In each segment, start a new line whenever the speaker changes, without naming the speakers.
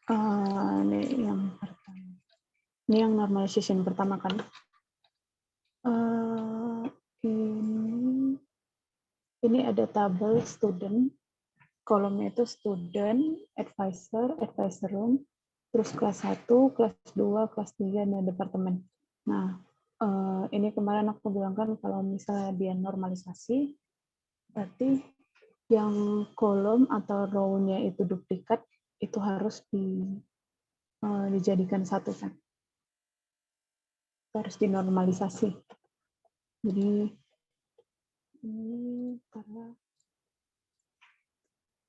Ini yang pertama. Ini yang normalization pertama kan. Ini ada tabel student, kolomnya itu student, advisor, advisor room, terus kelas 1, kelas 2, kelas 3, dan departemen. Nah, ini kemarin aku bilang kan kalau misalnya dia normalisasi, berarti yang kolom atau row-nya itu duplikat, itu harus dijadikan satu kan. Harus dinormalisasi. Jadi, ini karena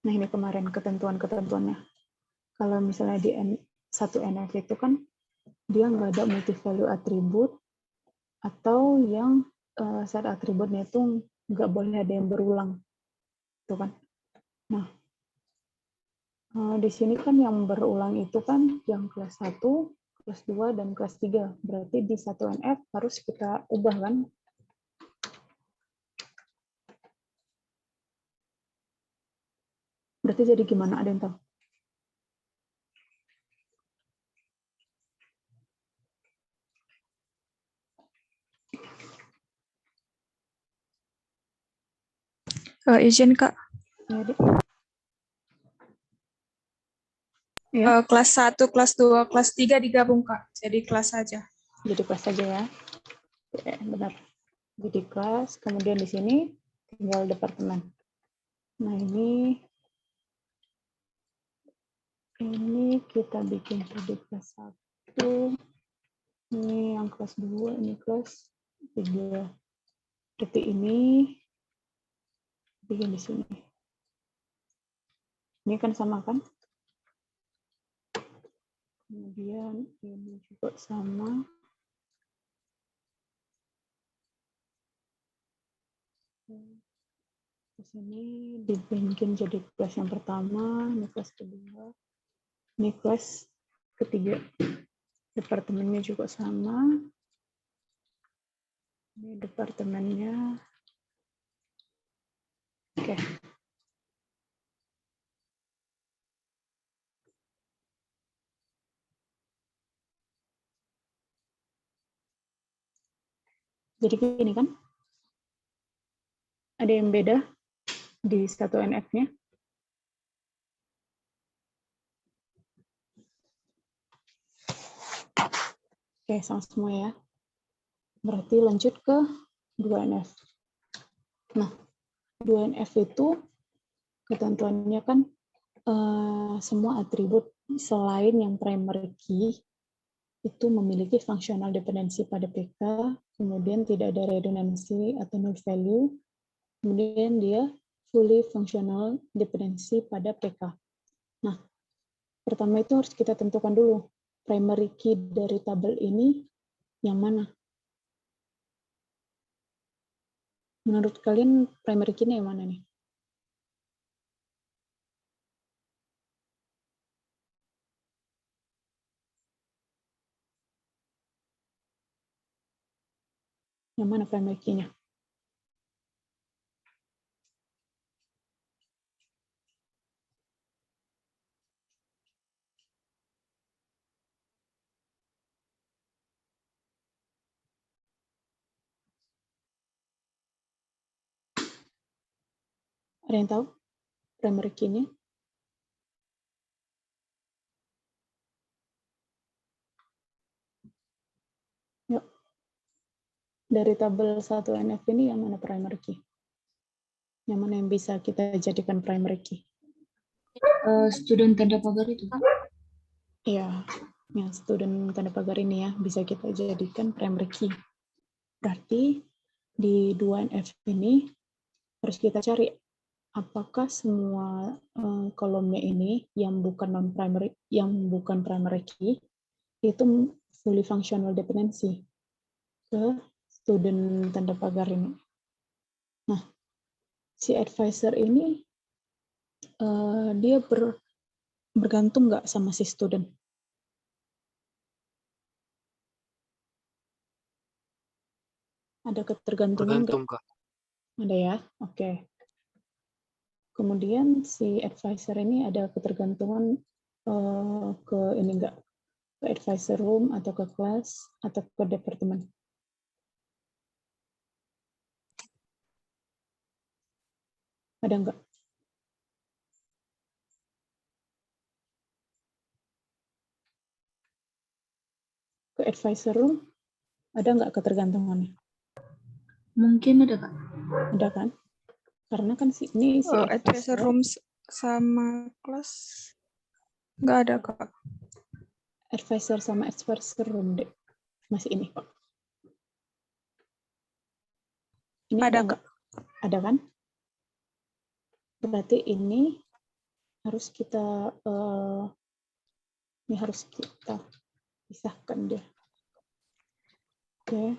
nah ini kemarin ketentuan-ketentuannya. Kalau misalnya di satu NF itu kan dia nggak ada multi value atribut atau yang set atributnya itu nggak boleh ada yang berulang, itu kan. Nah, di sini kan yang berulang itu kan yang kelas 1, kelas 2, dan kelas 3. Berarti di satu NF harus kita ubah kan. Berarti jadi gimana, ada yang tahu?
Izin Kak.
Ya.
Kelas 1, kelas 2, kelas 3 digabung Kak. Jadi kelas saja.
Jadi kelas saja ya. Oke, benar. Jadi kelas, kemudian di sini tinggal departemen. Nah, ini kita bikin jadi kelas 1. Ini yang kelas 2, ini kelas 3. Berarti ini bikin di sini. Ini kan sama kan? Kemudian ini juga sama. Di sini dibikin jadi kelas yang pertama, ini kelas kedua, ini kelas ketiga. Departemennya juga sama. Ini departemennya. Oke. Jadi gini kan? Ada yang beda di satu NF-nya? Oke, sama semua ya. Berarti lanjut ke 2NF. Nah, 2NF itu ketentuannya kan semua atribut selain yang primary key itu memiliki functional dependency pada PK, kemudian tidak ada redundancy atau null value, kemudian dia fully functional dependency pada PK. Nah, pertama itu harus kita tentukan dulu, primary key dari tabel ini yang mana? Menurut kalian primary key-nya yang mana nih? Yang mana primary key-nya? Ada yang tahu primary key-nya? Yuk. Dari tabel 1NF ini yang mana primary key? Yang mana yang bisa kita jadikan primary key?
Student tanda pagar itu.
Iya, yang student tanda pagar ini ya, bisa kita jadikan primary key. Berarti di 2NF ini harus kita cari apakah semua kolomnya ini yang bukan non-primary, yang bukan primary key, itu fully functional dependency ke student tanda pagar ini. Nah, si advisor ini dia bergantung nggak sama si student? Ada ketergantungan nggak?
Tergantung, Kak.
Ada ya? Oke. Kemudian si advisor ini ada ketergantungan ke ini enggak? Ke advisor room atau ke kelas atau ke departemen? Ada enggak? Ke advisor room ada enggak ketergantungannya?
Mungkin ada, Kak.
Ada kan? Karena kan ini si
Advisor
advisor,
room sama kelas nggak ada, Kak.
advisor sama advisor room deh. Masih ini, Pak. Ini
Ada,
ada enggak? Ada kan? Berarti ini harus kita pisahkan deh. Oke.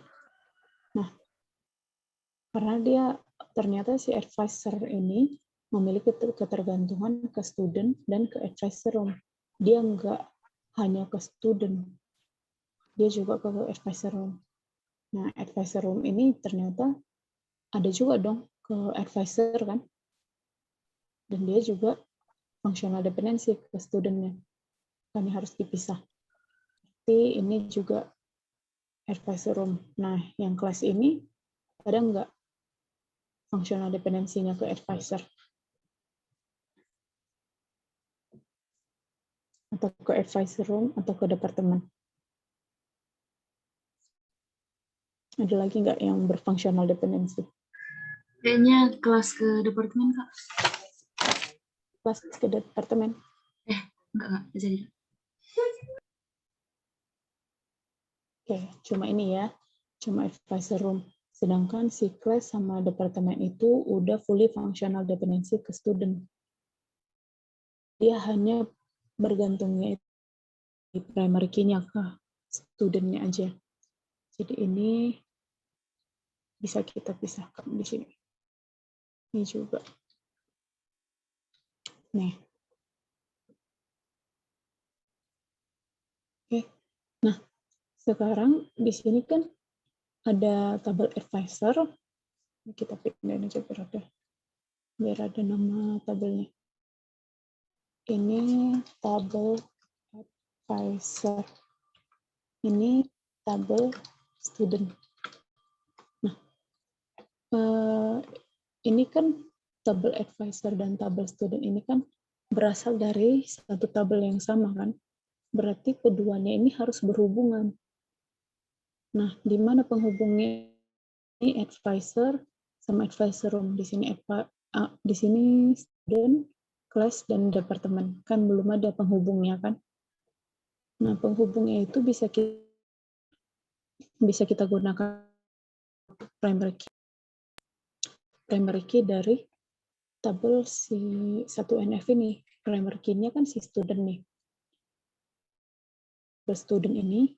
Nah, karena dia ternyata si advisor ini memiliki ketergantungan ke student dan ke advisor room. Dia enggak hanya ke student, dia juga ke advisor room. Nah, advisor room ini ternyata ada juga dong ke advisor kan, dan dia juga functional dependency ke studentnya. Kami harus dipisah. Jadi ini juga advisor room. Nah, yang kelas ini ada nggak functional dependensinya ke advisor? Atau ke advisor room atau ke departemen? Ada lagi nggak yang berfunctional dependency?
Kayaknya kelas ke departemen, Kak.
Kelas ke departemen?
Enggak jadi.
Oke, cuma ini ya, cuma advisor room. Sedangkan si kelas sama departemen itu udah fully functional dependency ke student. Dia hanya bergantungnya di primary key-nya ke student-nya aja. Jadi ini bisa kita pisahkan di sini. Ini juga. Nih. Oke. Nah, sekarang di sini kan ada tabel advisor. Kita pindahin aja biar ada nama tabelnya. Ini tabel advisor. Ini tabel student. Nah, ini kan tabel advisor dan tabel student ini kan berasal dari satu tabel yang sama kan? Berarti keduanya ini harus berhubungan. Nah, di mana penghubungnya? Ini advisor sama advisor room. Di sini student, kelas, dan departemen. Kan belum ada penghubungnya kan? Nah, penghubungnya itu bisa kita gunakan primary key. Primary key dari tabel si 1NF ini. Primary key-nya kan si student nih. Student ini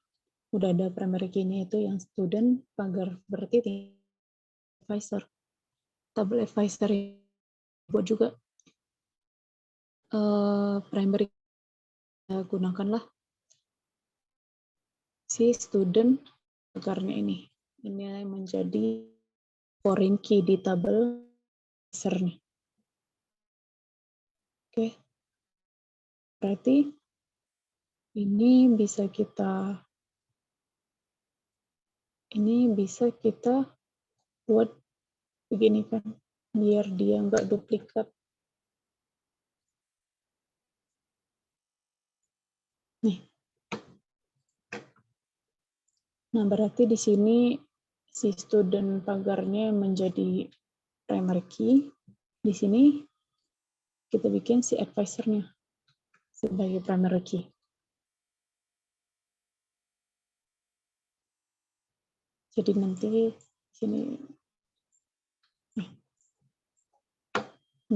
udah ada primary key-nya itu yang student pagar berarti advisor. Tabel advisor buat juga primary kita gunakanlah si student pagarnya ini. Ini menjadi foreign key di tabel advisor nih. Oke. Berarti ini bisa kita buat begini kan, biar dia nggak duplikat. Nih. Nah, berarti di sini si student pagarnya menjadi primary key. Di sini kita bikin si advisor-nya sebagai primary key. Jadi nanti di sini.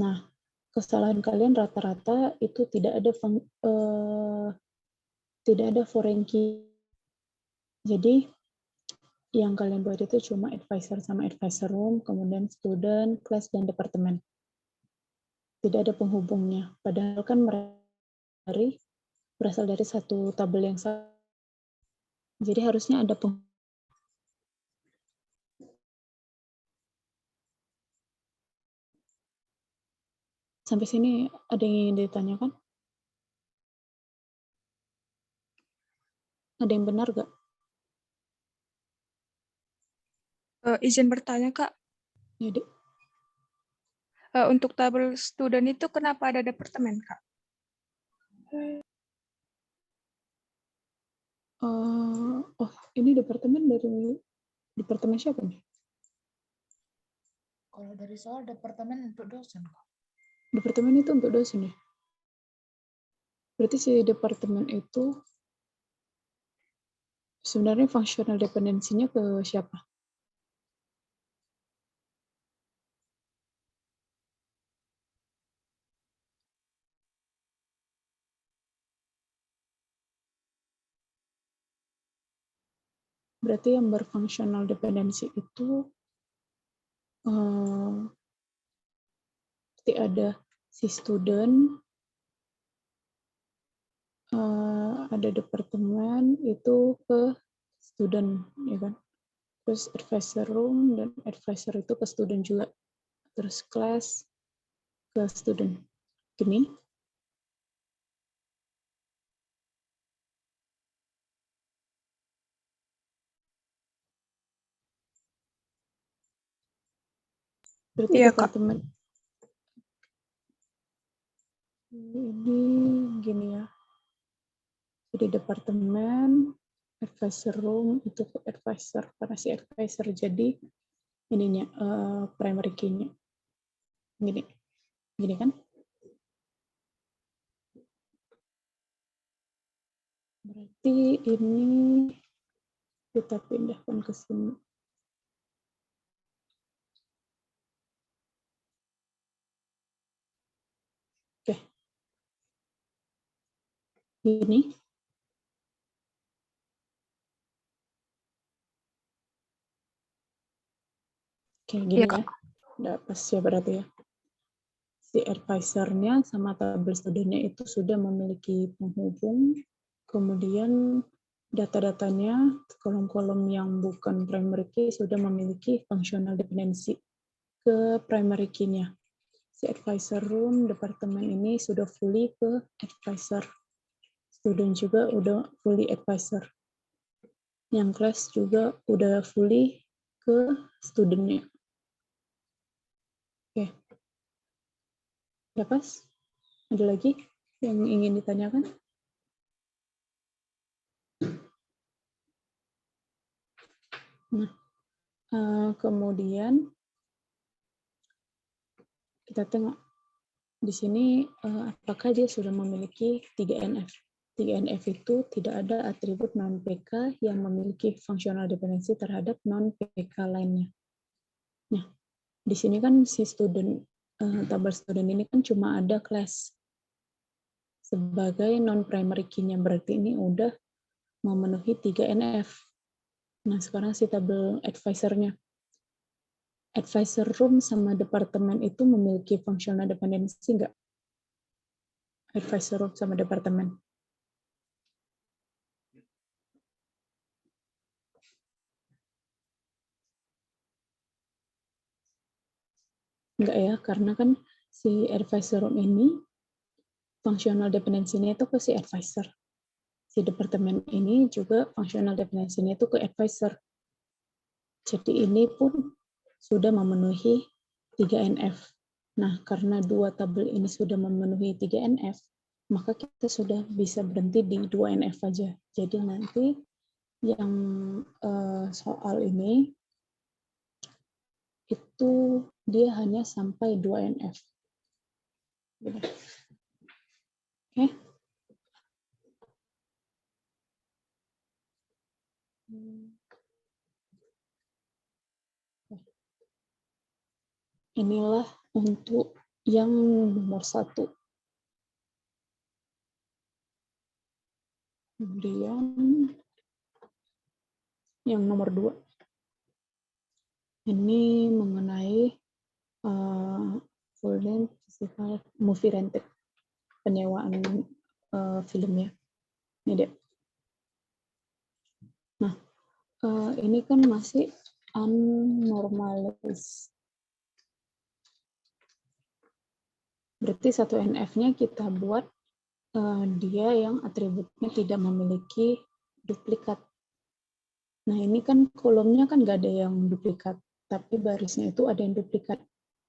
Nah, kesalahan kalian rata-rata itu tidak ada foreign key. Jadi yang kalian buat itu cuma advisor sama advisor room, kemudian student, class, dan departemen. Tidak ada penghubungnya. Padahal kan mereka berasal dari satu tabel yang sama. Jadi harusnya ada penghubung. Sampai sini ada yang ingin ditanyakan? Ada yang benar gak?
Izin bertanya, Kak.
Ya, Dek.
Untuk tabel student itu kenapa ada departemen, Kak?
Oh, ini departemen dari departemen siapa nih?
Kalau dari soal departemen untuk dosen, Kak.
Departemen itu untuk dosen ya? Berarti si departemen itu sebenarnya fungsional dependensinya ke siapa? Berarti yang berfungsional dependensi itu berarti ada si student, ada departemen itu ke student, ya kan? Terus advisor room dan advisor itu ke student juga. Terus class ke student. Gini. Berarti
Iya, Kak.
departemen ini gini ya. Jadi departemen, advisor room itu ke advisor karena si advisor jadi ininya primary key-nya. Gini kan? Berarti ini kita pindahkan ke sini. Oke. Ini. Oke, gini
Iya,
ya.
Kak.
Udah pas ya berarti ya. Si advisor-nya sama tabel student-nya itu sudah memiliki penghubung, kemudian data-datanya, kolom-kolom yang bukan primary key sudah memiliki functional dependency ke primary key-nya. Si advisor room, departemen ini sudah fully ke advisor. Student juga udah fully advisor. Yang class juga udah fully ke student-nya. Oke. Udah pas? Ada lagi yang ingin ditanyakan? Nah, kemudian kita tengok di sini apakah dia sudah memiliki 3NF. 3NF itu tidak ada atribut non-PK yang memiliki functional dependency terhadap non-PK lainnya. Nah, di sini kan si student, tabel student ini kan cuma ada class sebagai non-primary key-nya, berarti ini udah memenuhi 3NF. Nah, sekarang si tabel advisor-nya. Advisor room sama departemen itu memiliki functional dependency nggak? Advisor room sama departemen. Enggak ya, karena kan si advisor room ini functional dependency-nya itu ke si advisor. Si departemen ini juga functional dependency-nya itu ke advisor. Jadi ini pun sudah memenuhi 3NF. Nah, karena dua tabel ini sudah memenuhi 3NF, maka kita sudah bisa berhenti di 2NF aja. Jadi nanti yang soal ini itu dia hanya sampai 2NF. Oke. Inilah untuk yang nomor 1. Kemudian yang nomor 2. Ini mengenai full length festival movie rented, penyewaan filmnya. Ini deh. Nah, ini kan masih unnormalized. Berarti 1NF-nya kita buat dia yang atributnya tidak memiliki duplikat. Nah, ini kan kolomnya kan nggak ada yang duplikat, tapi barisnya itu ada yang duplikat.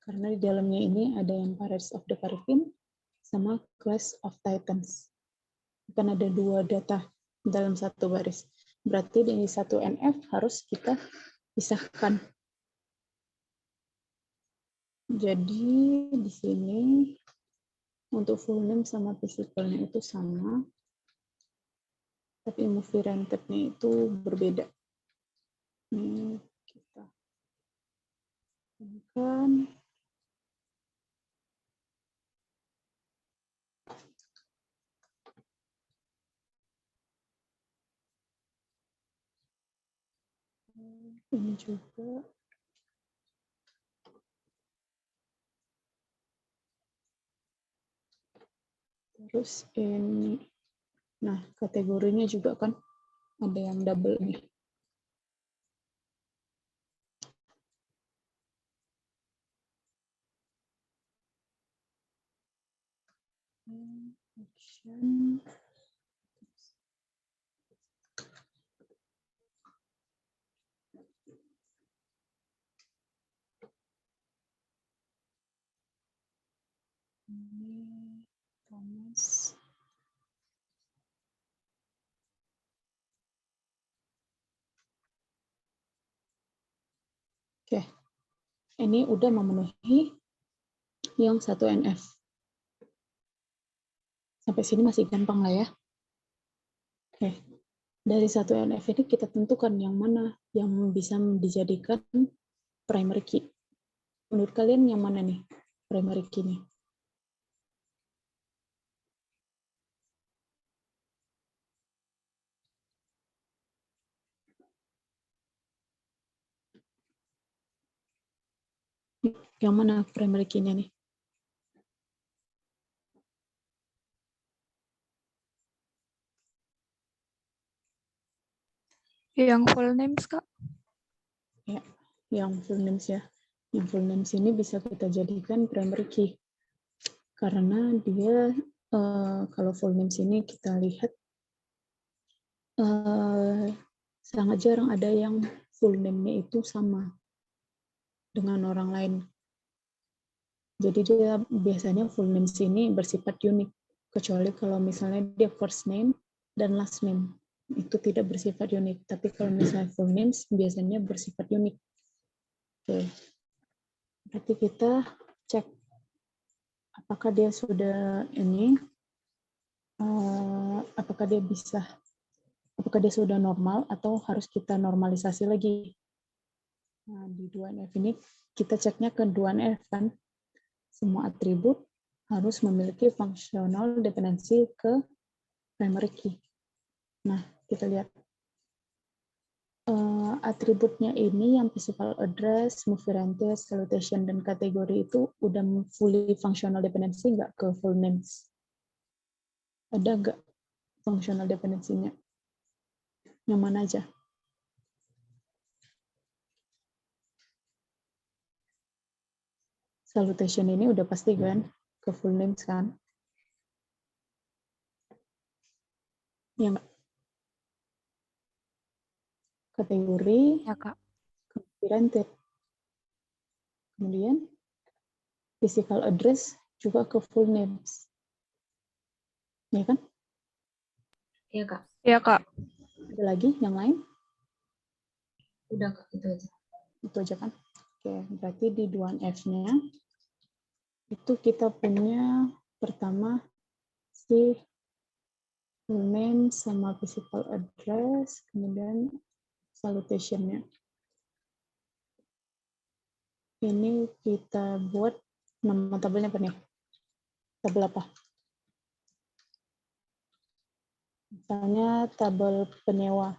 Karena di dalamnya ini ada yang Pirates of the Caribbean sama Clash of Titans. Kan ada 2 data dalam satu baris. Berarti di satu NF harus kita pisahkan. Jadi di sini untuk full name sama physical-nya itu sama, tapi movie rented-nya itu berbeda. Ini kita temukan. Ini juga. Terus ini. Nah, kategorinya juga kan ada yang double nih. Action. Ini Thomas. Oke, ini udah memenuhi yang satu NF. Sampai sini masih gampang lah ya. Oke, dari satu NF ini kita tentukan yang mana yang bisa dijadikan primary key. Menurut kalian yang mana nih primary key-nya? Yang mana primary key-nya nih?
Yang full names, Kak.
Ya, yang full names ya. Yang full names ini bisa kita jadikan primary key. Karena dia, kalau full names ini kita lihat, sangat jarang ada yang full name-nya itu sama dengan orang lain. Jadi dia biasanya full names ini bersifat unik. Kecuali kalau misalnya dia first name dan last name. Itu tidak bersifat unik. Tapi kalau misalnya full names biasanya bersifat unik. Oke. Berarti kita cek apakah dia sudah ini, apakah dia sudah normal atau harus kita normalisasi lagi. Nah, di 2NF ini kita ceknya ke 2NF kan. Semua atribut harus memiliki functional dependency ke primary key. Nah, kita lihat. Atributnya ini yang physical address, movie rented, salutation, dan kategori itu udah fully functional dependency nggak ke full names? Ada nggak functional dependency-nya? Yang mana aja? Salutation ini udah pasti kan? Ke full names kan? Yang kategori,
Ya, Kak.
movie rented. Kemudian physical address juga ke full names. Ya kan?
Iya, Kak.
Ya, Kak.
Ada lagi yang lain?
Udah, Kak. Itu aja.
Itu aja kan? Oke, berarti di 2NF-nya itu kita punya pertama si full name sama physical address, kemudian salutation-nya. Ini kita buat nama tabelnya apa nih? Tabel apa? Misalnya tabel penyewa.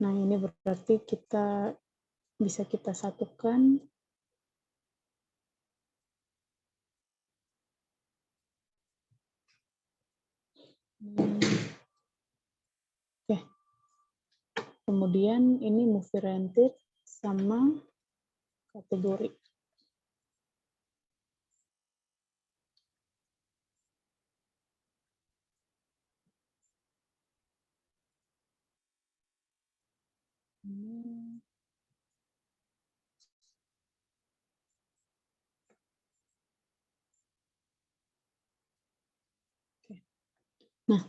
Nah, ini berarti kita bisa kita satukan Oke. Kemudian ini movie rented sama kategori. Ini. Oke. Nah,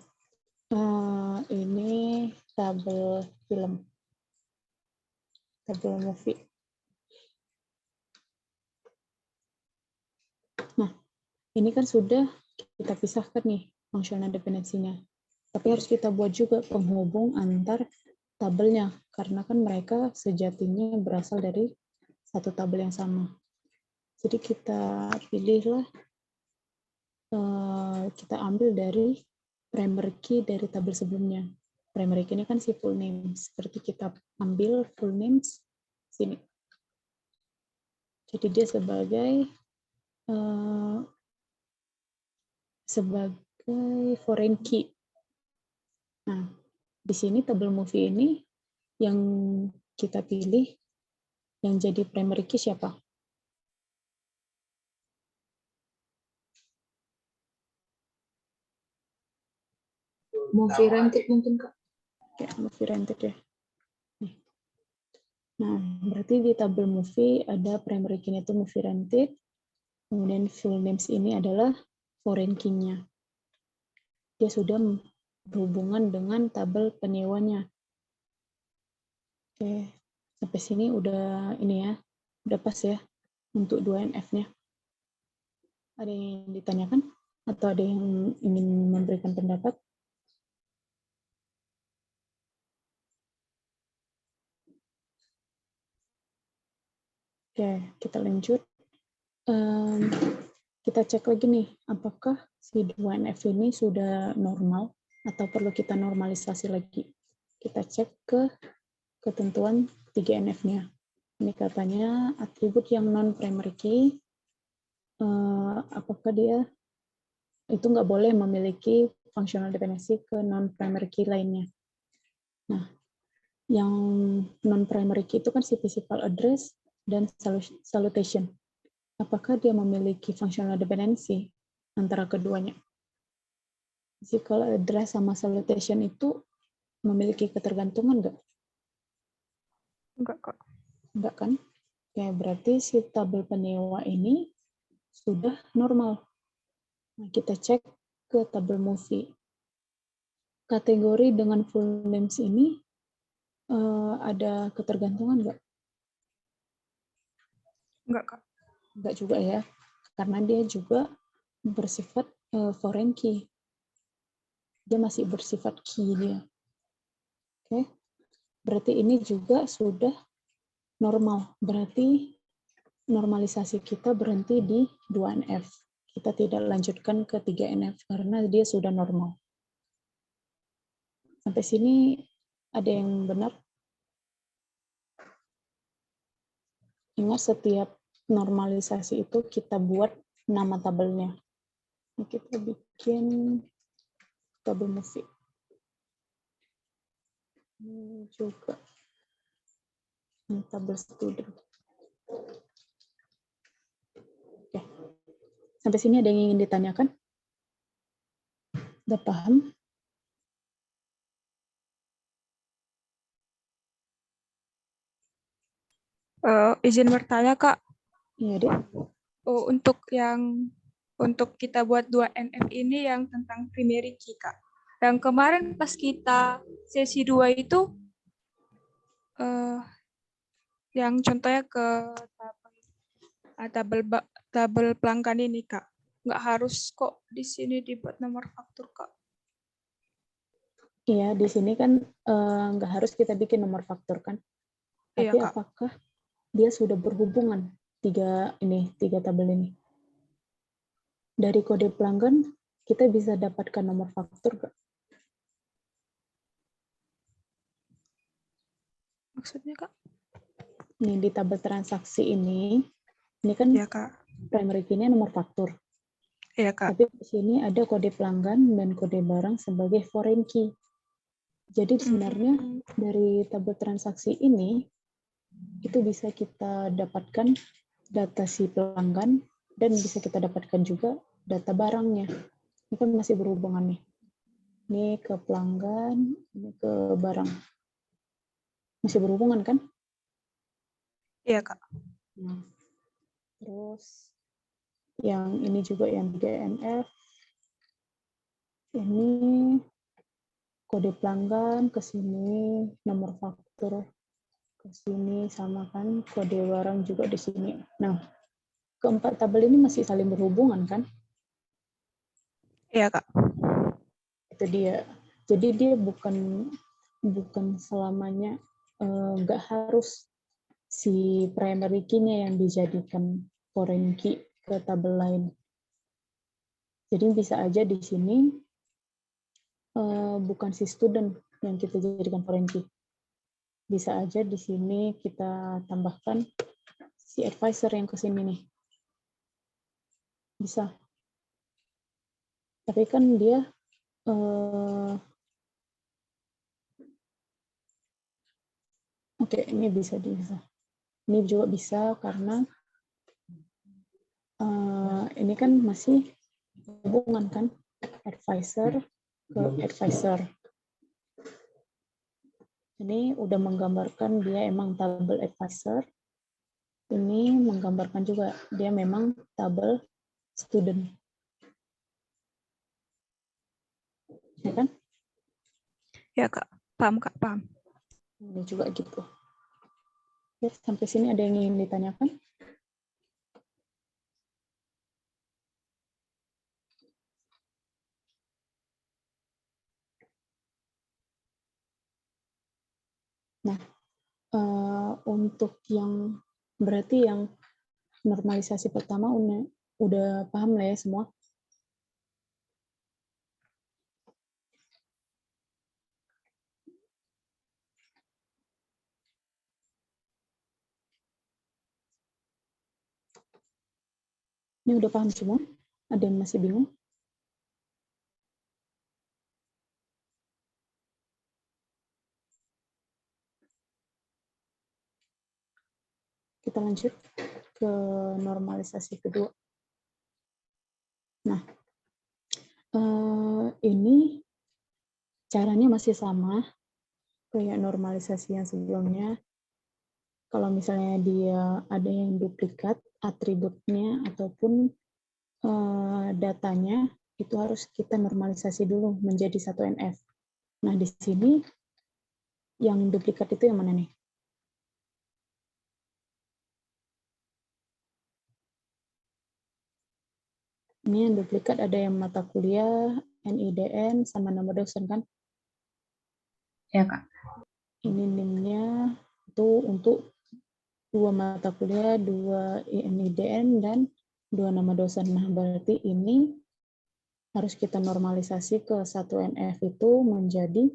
ini tabel film, tabel movie. Nah, ini kan sudah kita pisahkan nih functional dependensinya. Tapi harus kita buat juga penghubung antar tabelnya, karena kan mereka sejatinya berasal dari satu tabel yang sama. Jadi kita pilihlah, kita ambil dari primary key dari tabel sebelumnya. Primary key ini kan si full name. Seperti kita ambil full names sini. Jadi dia sebagai foreign key. Nah, di sini tabel movie ini yang kita pilih yang jadi primary key siapa?
Movie rented mungkin Kak.
Oke, movie rented ya. Nih. Nah, berarti di tabel movie ada primary key-nya itu movie rented, kemudian full names ini adalah foreign key-nya. Dia sudah berhubungan dengan tabel penyewanya. Oke, sampai sini udah ini ya, udah pas ya untuk 2NF-nya. Ada yang ditanyakan atau ada yang ingin memberikan pendapat? Oke, kita lanjut. Kita cek lagi nih, apakah si 2NF ini sudah normal atau perlu kita normalisasi lagi. Kita cek ke ketentuan 3NF-nya. Ini katanya atribut yang non-primary key, apakah dia itu nggak boleh memiliki functional dependency ke non-primary key lainnya. Nah, yang non-primary key itu kan si physical address dan salutation. Apakah dia memiliki functional dependency antara keduanya? Physical address sama salutation itu memiliki ketergantungan nggak?
Enggak, Kak.
Enggak kan? Ya, berarti si tabel penyewa ini sudah normal. Nah, kita cek ke tabel movie. Kategori dengan full names ini ada ketergantungan nggak?
Enggak, Kak.
Enggak juga ya, karena dia juga bersifat foreign key. Dia masih bersifat key dia. Oke, berarti ini juga sudah normal. Berarti normalisasi kita berhenti di 2NF. Kita tidak lanjutkan ke 3NF karena dia sudah normal. Sampai sini ada yang benar? Ingat setiap normalisasi itu kita buat nama tabelnya. Nah, kita bikin tabel movie. Ini juga tabel student. Oke. Sampai sini ada yang ingin ditanyakan? Udah paham?
Izin bertanya, Kak.
Iya, Dek.
Oh, untuk kita buat 2NF ini yang tentang primary key, Kak. Yang kemarin pas kita sesi 2 itu yang contohnya ke tabel pelanggan ini, Kak. Nggak harus kok di sini dibuat nomor faktur, Kak.
Iya, di sini kan nggak harus kita bikin nomor faktur kan.
Iya,
Tapi
Kak.
apakah dia sudah berhubungan tiga tabel ini? Dari kode pelanggan kita bisa dapatkan nomor faktur nggak?
Maksudnya, Kak?
Nih di tabel transaksi ini kan
Iya, Kak.
primary key-nya nomor faktur.
Iya, Kak.
Tapi di sini ada kode pelanggan dan kode barang sebagai foreign key. Jadi sebenarnya dari tabel transaksi ini itu bisa kita dapatkan data si pelanggan dan bisa kita dapatkan juga data barangnya. Ini kan masih berhubungan nih. Ini ke pelanggan, ini ke barang. Masih berhubungan kan?
Iya, Kak.
Nah, terus yang ini juga yang 3NF. Ini kode pelanggan ke sini, nomor faktur ke sini, sama kan kode barang juga di sini. Nah, keempat tabel ini masih saling berhubungan kan?
Iya, Kak.
Itu dia. Jadi dia bukan selamanya nggak harus si primary key-nya yang dijadikan foreign key ke tabel lain. Jadi bisa aja di sini bukan si student yang kita jadikan foreign key. Bisa aja di sini kita tambahkan si advisor yang ke sini nih. Bisa. Tapi kan dia oke, ini bisa. Ini juga bisa karena ini kan masih hubungan kan advisor ke advisor. Ini udah menggambarkan dia emang tabel advisor. Ini menggambarkan juga dia memang tabel student. Ya kan?
Ya, Kak. Paham, Kak. Paham.
Ini juga gitu. Ya, sampai sini ada yang ingin ditanyakan? Nah, untuk yang berarti yang normalisasi pertama udah paham lah ya semua? Ini udah paham semua? Ada yang masih bingung? Kita lanjut ke normalisasi kedua. Nah, ini caranya masih sama kayak normalisasi yang sebelumnya. Kalau misalnya dia ada yang duplikat atributnya ataupun datanya, itu harus kita normalisasi dulu menjadi satu NF. Nah, di sini yang duplikat itu yang mana nih? Ini yang duplikat ada yang mata kuliah, NIDN, sama nama dosen kan?
Ya, Kak.
Ini NIM-nya itu untuk 2 mata kuliah, 2 NIDN, dan 2 nama dosen. Nah, berarti ini harus kita normalisasi ke satu NF itu menjadi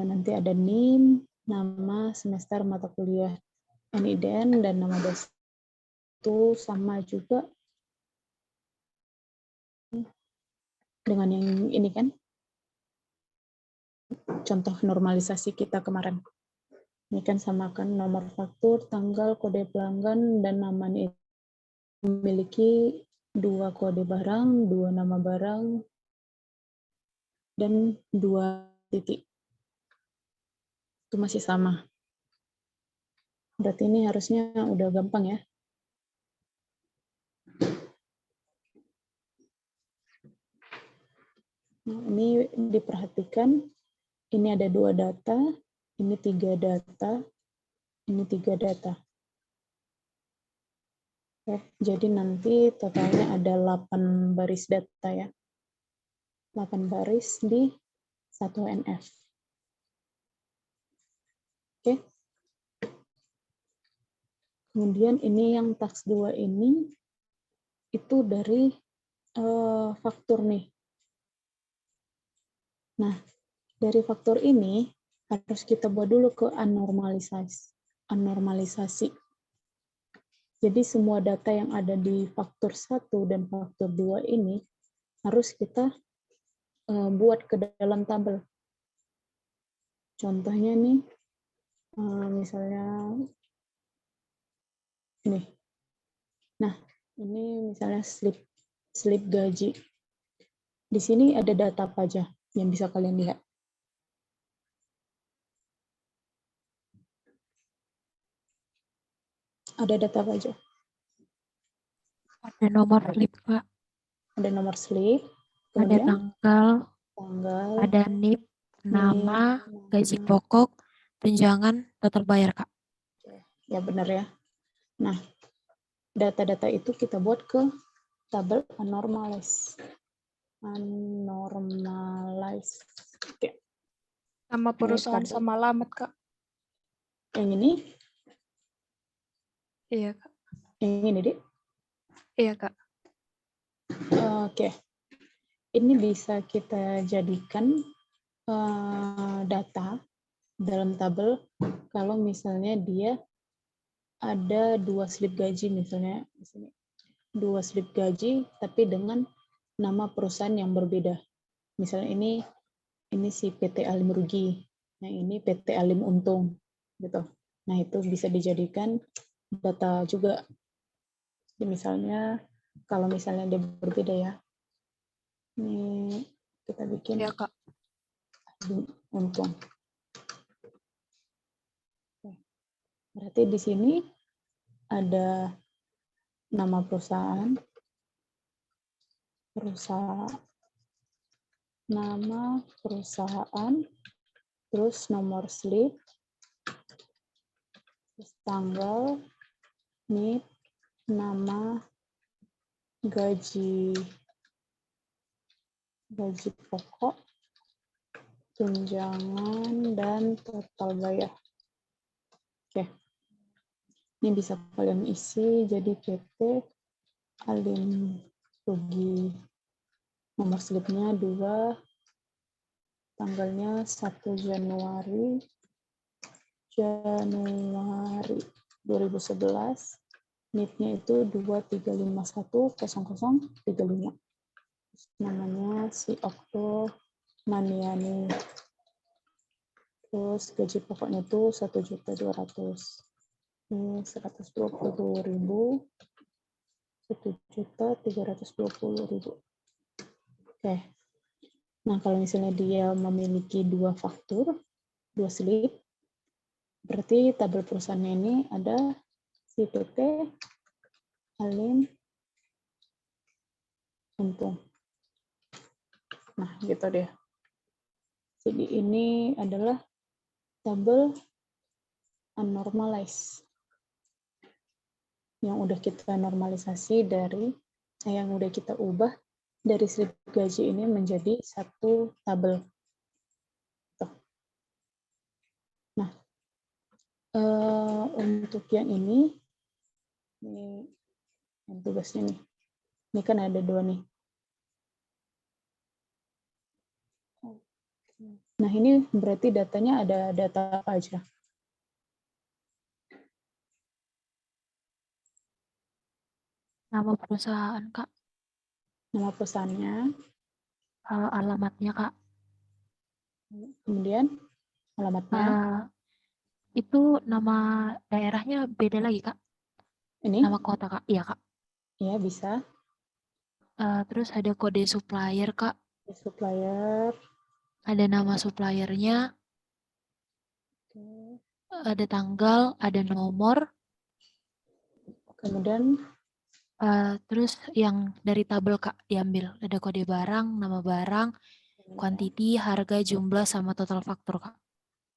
nanti ada NIM, nama semester mata kuliah NIDN, dan nama dosen. Itu sama juga dengan yang ini kan? Contoh normalisasi kita kemarin. Ini kan samakan nomor faktur, tanggal, kode pelanggan, dan namanya itu memiliki 2 kode barang, 2 nama barang, dan 2 titik. Itu masih sama. Berarti ini harusnya udah gampang ya. Nah, ini diperhatikan, ini ada 2 data, ini 3 data, ini 3 data. Oke, jadi nanti totalnya ada 8 baris data ya. 8 baris di 1 NF. Oke. Kemudian ini yang task 2 ini itu dari faktur nih. Nah, dari faktur ini harus kita buat dulu ke anormalisasi. Jadi semua data yang ada di faktur 1 dan faktur 2 ini harus kita buat ke dalam tabel. Contohnya nih, misalnya ini. Nah, ini misalnya slip gaji. Di sini ada data apa aja yang bisa kalian lihat? Ada data apa aja?
Ada nomor slip, Kak.
Ada nomor slip,
Ada
kemudian
tanggal,
tanggal,
ada NIP, nama, gaji pokok, tunjangan, total bayar, Kak.
ya benar ya. Nah, data-data itu kita buat ke tabel unnormalized. Unnormalized. Oke.
Sama perusahaan
tabel.
sama alamat, Kak.
Yang ini,
Iya, Kak.
yang ini, Dik.
Iya, Kak.
Oke. Ini bisa kita jadikan data dalam tabel kalau misalnya dia ada 2 slip gaji misalnya di sini. 2 slip gaji tapi dengan nama perusahaan yang berbeda. Misalnya ini si PT Alim Rugi, nah ini PT Alim Untung gitu. Nah, itu bisa dijadikan data juga. Jadi misalnya kalau misalnya dia berbeda ya. Ini kita bikin
Iya, Kak.
Alim Untung. Berarti di sini ada nama perusahaan, nama perusahaan, terus nomor slip, terus tanggal, NIP, nama, gaji pokok, tunjangan, dan total bayar. Oke. Ini bisa kalian isi jadi PT Alim Rugi. Nomor slipnya 2, tanggalnya 1 Januari 2011. NIP-nya itu 23510035. Namanya si Okto Maniani. Terus gaji pokoknya itu 1.200.000. Ini 120.000, 1.320.000. Oke. Nah, kalau misalnya dia memiliki 2 faktur, 2 slip, berarti tabel perusahaannya ini ada si PT Alim Untung. Nah, gitu deh. Jadi ini adalah tabel unnormalized yang udah kita normalisasi yang udah kita ubah dari slip gaji ini menjadi satu tabel. Tuh. Nah, untuk yang ini yang tugasnya nih. Ini kan ada 2 nih. Nah, ini berarti datanya ada data apa aja?
Nama perusahaan, Kak.
Nama perusahaannya,
Alamatnya, Kak.
kemudian alamatnya.
Itu nama daerahnya beda lagi, Kak.
Ini?
Nama kota, Kak. Iya, Kak.
Ya, bisa.
Terus ada kode supplier, Kak.
Supplier.
Ada nama suppliernya. Ada tanggal, ada nomor.
Kemudian
Terus yang dari tabel, Kak, diambil. Ada kode barang, nama barang, quantity, harga, jumlah, sama total faktur, Kak.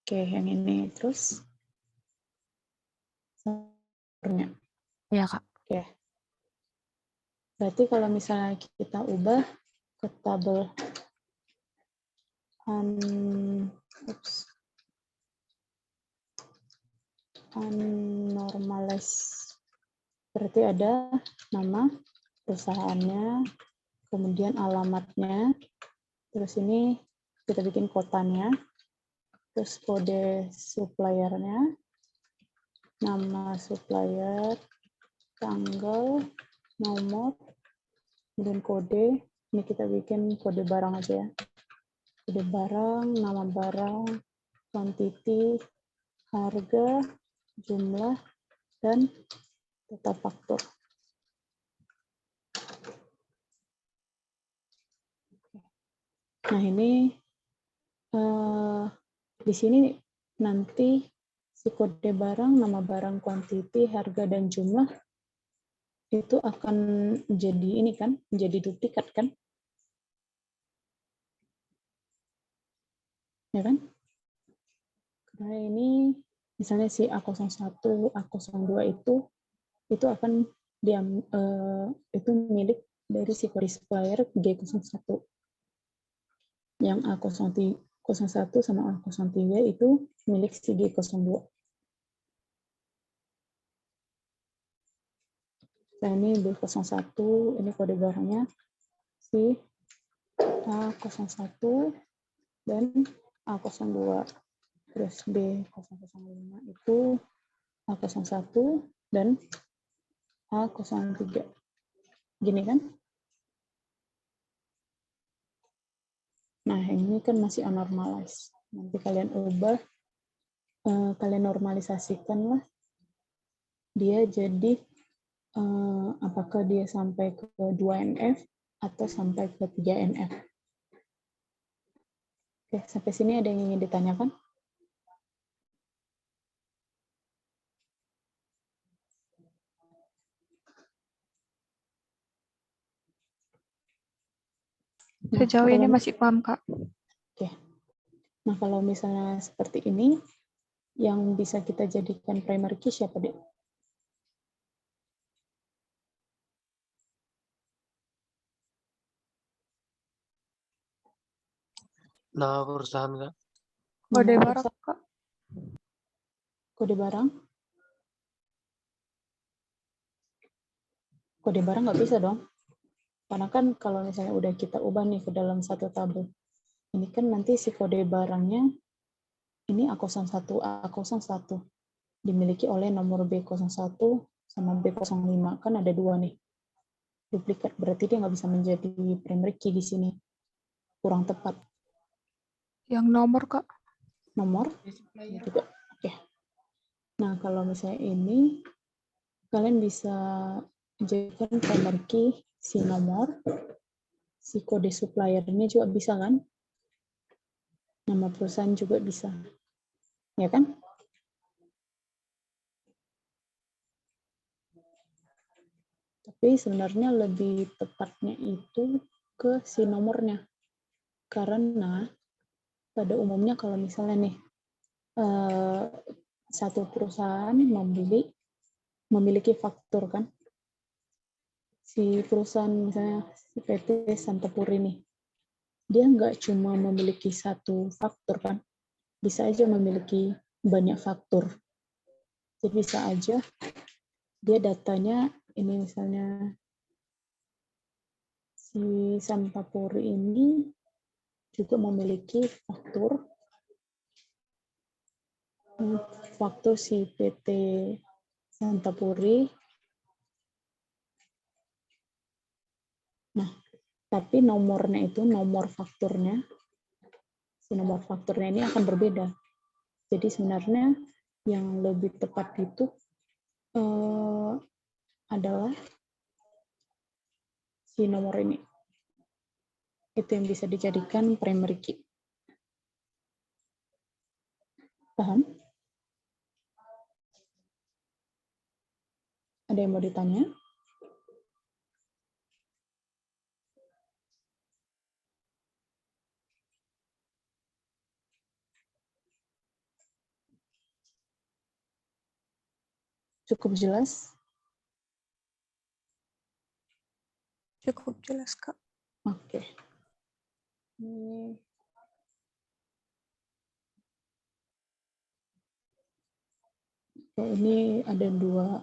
Oke, yang ini. Terus fakturnya.
Iya, Kak.
Oke. Berarti kalau misalnya kita ubah ke tabel unnormalized. Berarti ada nama perusahaannya, kemudian alamatnya, terus ini kita bikin kotanya, terus kode suppliernya, nama supplier, tanggal, nomor, kemudian kode. Ini kita bikin kode barang aja ya. Kode barang, nama barang, quantity, harga, jumlah, dan total faktur. Nah, ini di sini nanti si kode barang, nama barang, quantity, harga, dan jumlah itu akan jadi ini kan, menjadi duplikat kan? Ya kan? Karena ini misalnya si A01, A02 itu akan itu milik dari si kode supplier G01. Yang A01 sama A03 itu milik si G02. Nah, ini B01, ini kode barangnya si A01 dan A02. Terus B005 itu A01 dan A03. Gini kan? Nah, ini kan masih anormalize. Nanti kalian ubah, kalian normalisasikan lah. Dia jadi, apakah dia sampai ke 2NF atau sampai ke 3NF. Oke, sampai sini ada yang ingin ditanyakan? Nah,
Sejauh ini
kalau-
masih paham, Kak.
Oke. Nah, kalau misalnya seperti ini, yang bisa kita jadikan primary key siapa, Dek?
Nama perusahaan, Kak.
Kode
Nama
barang,
perusahaan,
Kak.
kode barang? Kode barang nggak bisa dong. Karena kan kalau misalnya udah kita ubah nih ke dalam satu tabel, ini kan nanti si kode barangnya, ini A01, A01, dimiliki oleh nomor B01 sama B05, kan ada dua nih. Duplikat, berarti dia nggak bisa menjadi primary key di sini. Kurang tepat.
Yang nomor, Kak.
Nomor juga. Oke. Nah, kalau misalnya ini, kalian bisa jadikan primary key si nomor, si kode supplier-nya juga bisa kan? Nama perusahaan juga bisa. Ya kan? Tapi sebenarnya lebih tepatnya itu ke si nomornya. Karena pada umumnya kalau misalnya nih, satu perusahaan memiliki faktur kan. Si perusahaan misalnya si PT Santapuri nih, dia nggak cuma memiliki satu faktur kan, bisa aja memiliki banyak faktur. Jadi bisa aja dia datanya ini misalnya si Santapuri ini juga memiliki faktur si PT Santapuri. Nah, tapi nomornya itu, nomor fakturnya, si nomor fakturnya ini akan berbeda. Jadi sebenarnya yang lebih tepat itu adalah si nomor ini. Itu yang bisa dijadikan primary key. Paham? Ada yang mau ditanya? Cukup jelas?
Cukup jelas, Kak.
Oke. Ini ada dua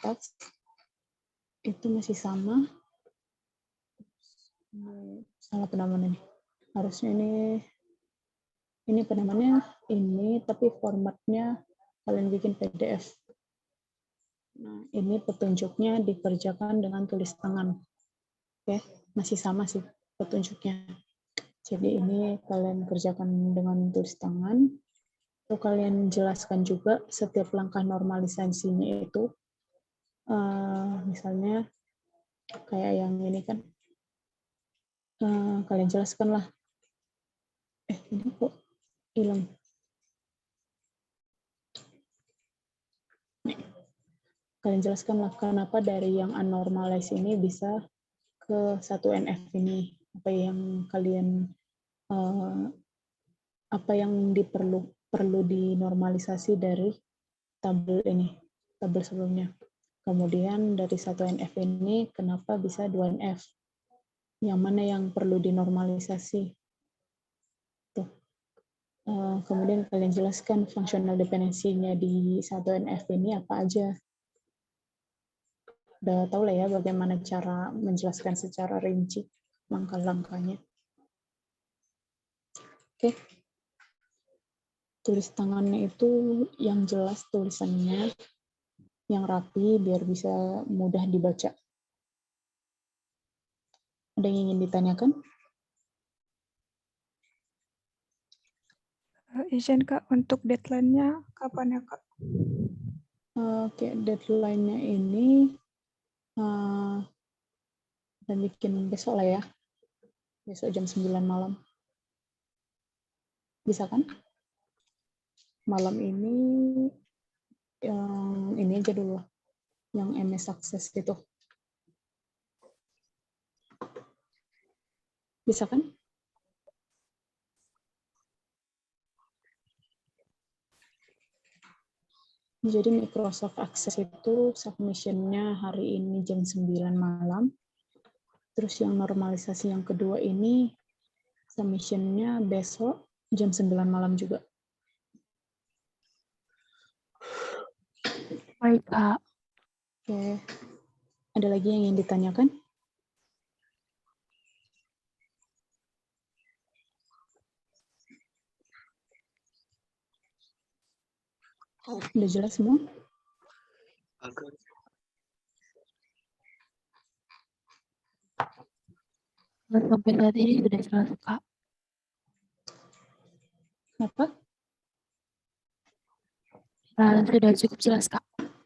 task. Itu masih sama. Salah penamaannya nih. Harusnya ini penamaannya ini, tapi formatnya kalian bikin PDF. Nah, ini petunjuknya dikerjakan dengan tulis tangan. Oke, masih sama sih petunjuknya. Jadi ini kalian kerjakan dengan tulis tangan. Lalu kalian jelaskan juga setiap langkah normalisasinya itu. Misalnya kayak yang ini kan. Kalian jelaskan lah. Ini kok hilang. kalian jelaskan lah kenapa dari yang unnormalized ini bisa ke 1NF ini. Apa yang kalian apa yang perlu dinormalisasi dari tabel ini, tabel sebelumnya. Kemudian dari 1NF ini kenapa bisa 2NF? Yang mana yang perlu dinormalisasi? Tuh. Kemudian kalian jelaskan fungsional dependensinya di 1NF ini apa aja. Udah tahu lah ya bagaimana cara menjelaskan secara rinci langkah-langkahnya. Oke. Tulis tangannya itu yang jelas tulisannya, yang rapi biar bisa mudah dibaca. Ada yang ingin ditanyakan?
Izin Kak, untuk deadline-nya kapan ya Kak?
Oke, deadline-nya ini dan bikin besok lah ya. Besok jam 9 malam. Bisa kan? Malam ini yang ini aja dulu. Yang MS Access itu. Bisa kan? Jadi Microsoft Access itu submission-nya hari ini jam 9 malam. Terus yang normalisasi yang kedua ini submission-nya besok jam 9 malam juga.
Baik, Kak.
Oke. Ada lagi yang ingin ditanyakan? Udah jelas semua?
Agak
Sampai saat ini sudah jelas, Kak.
Kenapa?
Sudah cukup jelas, Kak.